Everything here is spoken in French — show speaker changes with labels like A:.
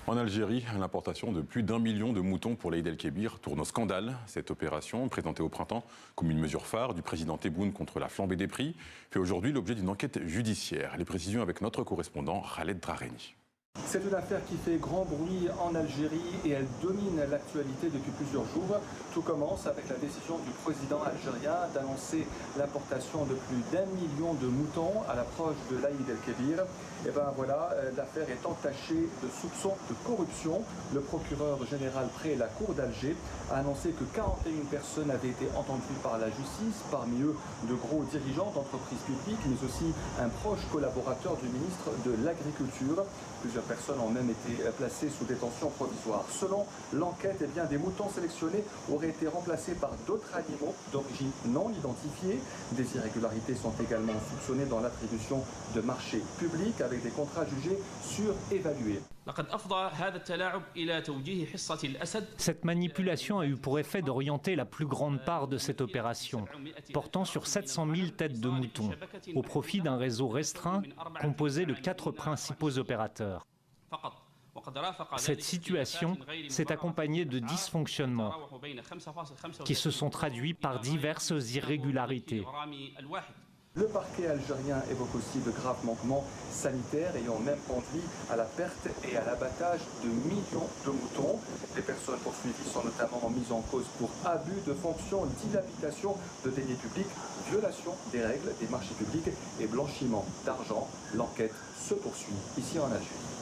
A: En Algérie, l'importation de plus d'1 million de moutons pour l'Aïd el-Kébir tourne au scandale. Cette opération, présentée au printemps comme une mesure phare du président Tebboune contre la flambée des prix, fait aujourd'hui l'objet d'une enquête judiciaire. Les précisions avec notre correspondant Khaled Drareni.
B: C'est une affaire qui fait grand bruit en Algérie et elle domine l'actualité depuis plusieurs jours. Tout commence avec la décision du président algérien d'annoncer l'importation de plus d'1 million de moutons à l'approche de l'Aïd el-Kébir. Et ben voilà, l'affaire est entachée de soupçons de corruption. Le procureur général près la cour d'Alger a annoncé que 41 personnes avaient été entendues par la justice, parmi eux de gros dirigeants d'entreprises publiques, mais aussi un proche collaborateur du ministre de l'Agriculture. Plusieurs personnes ont même été placées sous détention provisoire. Selon l'enquête, eh bien, des moutons sélectionnés auraient été remplacés par d'autres animaux d'origine non identifiée. Des irrégularités sont également soupçonnées dans l'attribution de marchés publics avec des contrats jugés surévalués.
C: Cette manipulation a eu pour effet d'orienter la plus grande part de cette opération, portant sur 700 000 têtes de moutons, au profit d'un réseau restreint composé de 4 principaux opérateurs. Cette situation s'est accompagnée de dysfonctionnements qui se sont traduits par diverses irrégularités.
B: Le parquet algérien évoque aussi de graves manquements sanitaires ayant même conduit à la perte et à l'abattage de millions de moutons. Les personnes poursuivies sont notamment mises en cause pour abus de fonctions, dilapidation de deniers publics, violation des règles des marchés publics et blanchiment d'argent. L'enquête se poursuit ici en Algérie.